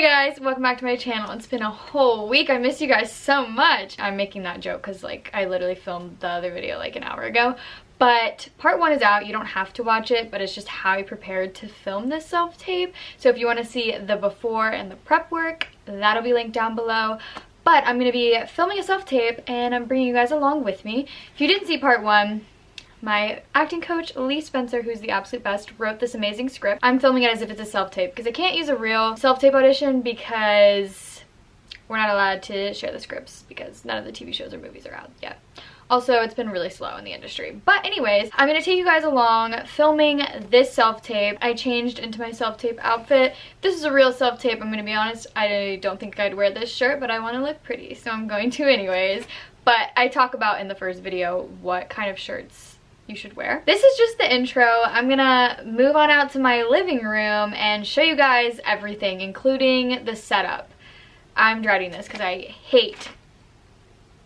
guys, welcome back to my channel. It's been a whole week. I miss you guys so much. I'm making that joke because like I literally filmed the other video like an hour ago. But part 1 is out. You don't have to watch it, but it's just how I prepared to film this self-tape. So if you want to see the before and the prep work, that'll be linked down below. But I'm going to be filming a self-tape and I'm bringing you guys along with me. If you didn't see part 1, my acting coach, Lee Spencer, who's the absolute best, wrote this amazing script. I'm filming it as if it's a self-tape because I can't use a real self-tape audition because we're not allowed to share the scripts because none of the TV shows or movies are out yet. Also, it's been really slow in the industry. But anyways, I'm going to take you guys along filming this self-tape. I changed into my self-tape outfit. This is a real self-tape, I'm going to be honest. I don't think I'd wear this shirt, but I want to look pretty, so I'm going to anyways. But I talk about in the first video what kind of shirts you should wear. This is just the intro. I'm gonna move on out to my living room and show you guys everything, including the setup. I'm dreading this because I hate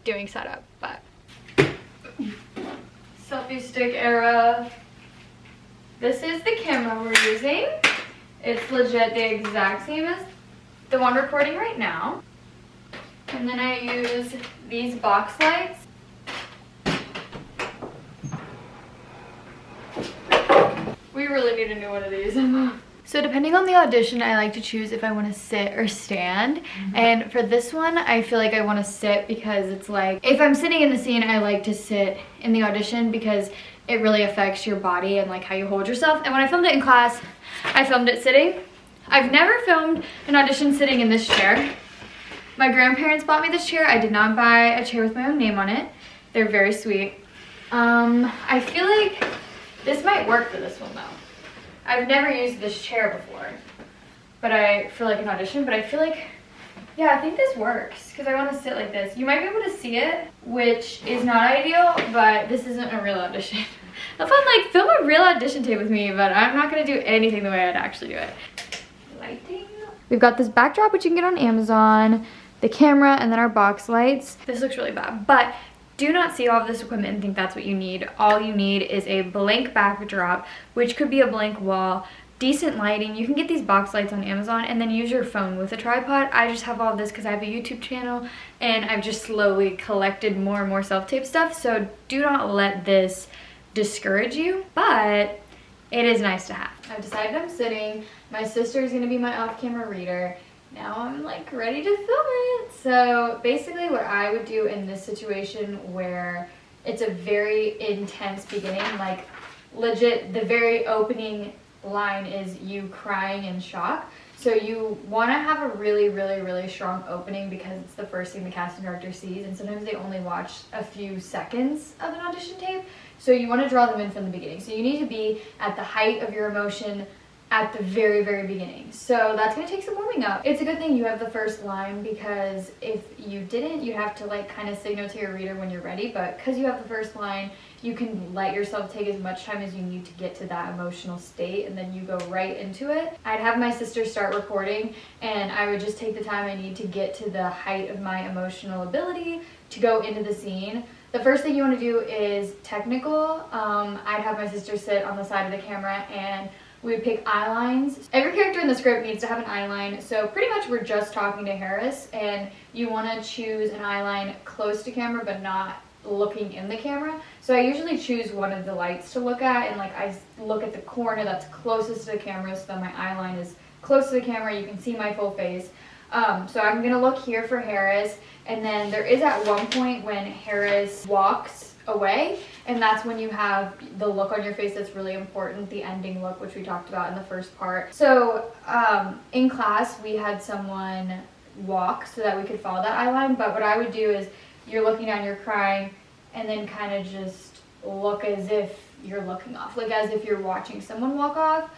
doing setup, but selfie stick era. This is the camera we're using. It's legit the exact same as the one recording right now. And then I use these box lights. We really need a new one of these. So depending on the audition, I like to choose if I want to sit or stand. And for this one, I feel like I want to sit because it's like, if I'm sitting in the scene, I like to sit in the audition because it really affects your body and like how you hold yourself. And when I filmed it in class, I filmed it sitting. I've never filmed an audition sitting in this chair. My grandparents bought me this chair. I did not buy a chair with my own name on it. They're very sweet. I feel like this might work for this one though. I've never used this chair before, but for like an audition, but I feel like, yeah, I think this works because I want to sit like this. You might be able to see it, which is not ideal, but this isn't a real audition. If I'm like, film a real audition tape with me, but I'm not going to do anything the way I'd actually do it. Lighting. We've got this backdrop, which you can get on Amazon, the camera, and then our box lights. This looks really bad, but do not see all of this equipment and think that's what you need. All you need is a blank backdrop, which could be a blank wall, decent lighting. You can get these box lights on Amazon and then use your phone with a tripod. I just have all of this because I have a YouTube channel and I've just slowly collected more and more self-tape stuff. So do not let this discourage you, but it is nice to have. I've decided I'm sitting. My sister is going to be my off-camera reader. Now I'm like ready to film it. So basically what I would do in this situation where it's a very intense beginning, like legit the very opening line is you crying in shock. So you want to have a really strong opening because it's the first thing the casting director sees, and sometimes they only watch a few seconds of an audition tape. So you want to draw them in from the beginning. So you need to be at the height of your emotion at the very beginning. So that's gonna take some warming up. It's a good thing you have the first line because if you didn't, you'd have to like kind of signal to your reader when you're ready, but because you have the first line, you can let yourself take as much time as you need to get to that emotional state and then you go right into it. I'd have my sister start recording and I would just take the time I need to get to the height of my emotional ability to go into the scene. The first thing you want to do is technical. I'd have my sister sit on the side of the camera and we would pick eye lines. Every character in the script needs to have an eye line, so pretty much we're just talking to Harris, and you want to choose an eye line close to camera but not looking in the camera. So I usually choose one of the lights to look at, and like I look at the corner that's closest to the camera so that my eye line is close to the camera, you can see my full face. So I'm gonna look here for Harris, and then there is at one point when Harris walks away, and that's when you have the look on your face that's really important, the ending look, which we talked about in the first part. So in class we had someone walk so that we could follow that eye line, but what I would do is you're looking down, you're crying, and then kind of just look as if you're looking off, like as if you're watching someone walk off.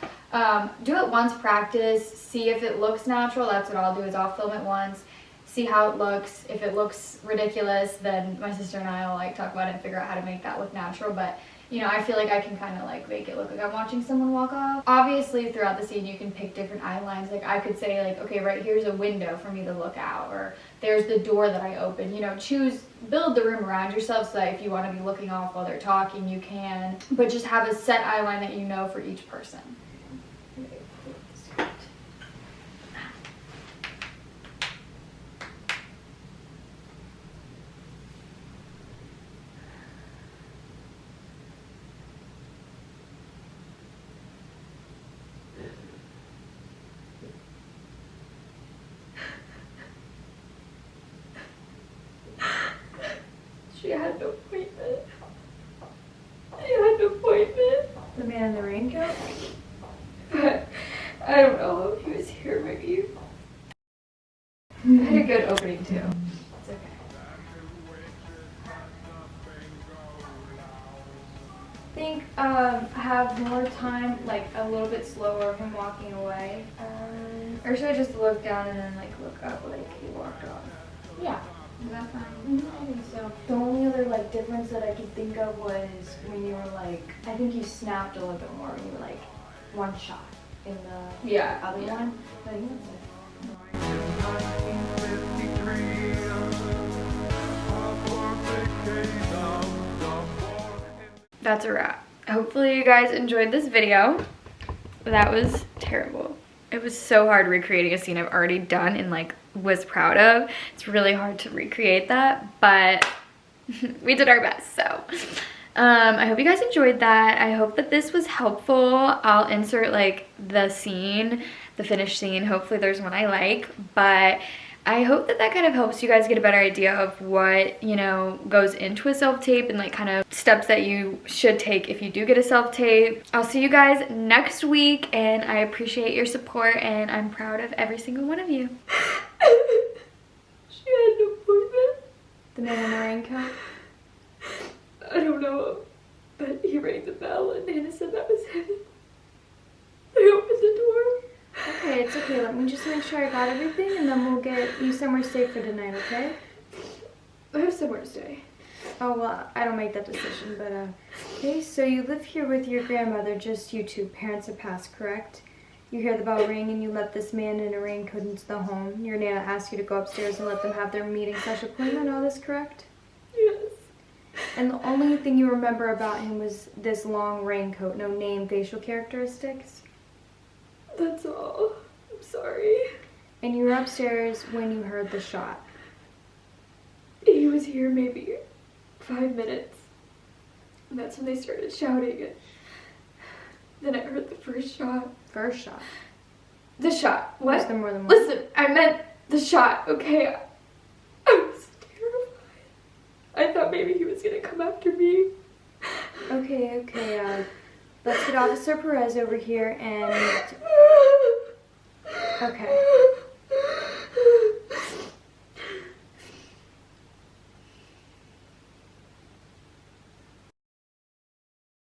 Do it once, practice, see if it looks natural. That's what I'll do, is I'll film it once, see how it looks. If it looks ridiculous, then my sister and I will like talk about it and figure out how to make that look natural. But you know, I feel like I can kind of like make it look like I'm watching someone walk off. Obviously throughout the scene you can pick different eye lines. Like I could say like, okay, right here's a window for me to look out, or there's the door that I open. You know, build the room around yourself so that if you want to be looking off while they're talking, you can. But just have a set eye line that you know for each person. had an appointment. She had an appointment. The man in the raincoat? But I don't know if he was here, maybe. I had a good opening too. It's okay. I think have more time, like a little bit slower of him walking away. Or should I just look down and then like look up like he walked off? Yeah. Is that fine? I think so. The only other like difference that I could think of was when you were like, I think you snapped a little bit more when you were like one shot in the other one. But you That's a wrap. Hopefully you guys enjoyed this video. That was terrible. It was so hard recreating a scene I've already done and like was proud of. It's really hard to recreate that, but we did our best. So I hope you guys enjoyed that. I hope that this was helpful. I'll insert like the scene, the finished scene. Hopefully there's one I like, but I hope that that kind of helps you guys get a better idea of what, you know, goes into a self-tape and like kind of steps that you should take if you do get a self-tape. I'll see you guys next week, and I appreciate your support and I'm proud of every single one of you. She had an appointment. The man in the raincoat? I don't know, but he rang the bell and Hannah said that was him. I opened the door. Okay, it's okay. Let me just make sure I got everything and then we'll get you somewhere safe for tonight, okay? I have somewhere to stay. Oh, well, I don't make that decision, but, okay, so you live here with your grandmother, just you two. Parents have passed, correct? You hear the bell ring and you let this man in a raincoat into the home. Your Nana asked you to go upstairs and let them have their meeting/appointment. All this correct? Yes. And the only thing you remember about him was this long raincoat, no name, facial characteristics? That's all. I'm sorry. And you were upstairs when you heard the shot? He was here maybe 5 minutes. And that's when they started shouting. And then I heard the first shot. First shot? The shot. What? Was there more than one? Listen, I meant the shot, okay? I was terrified. I thought maybe he was gonna come after me. Okay, let's get Officer Perez over here and... Okay.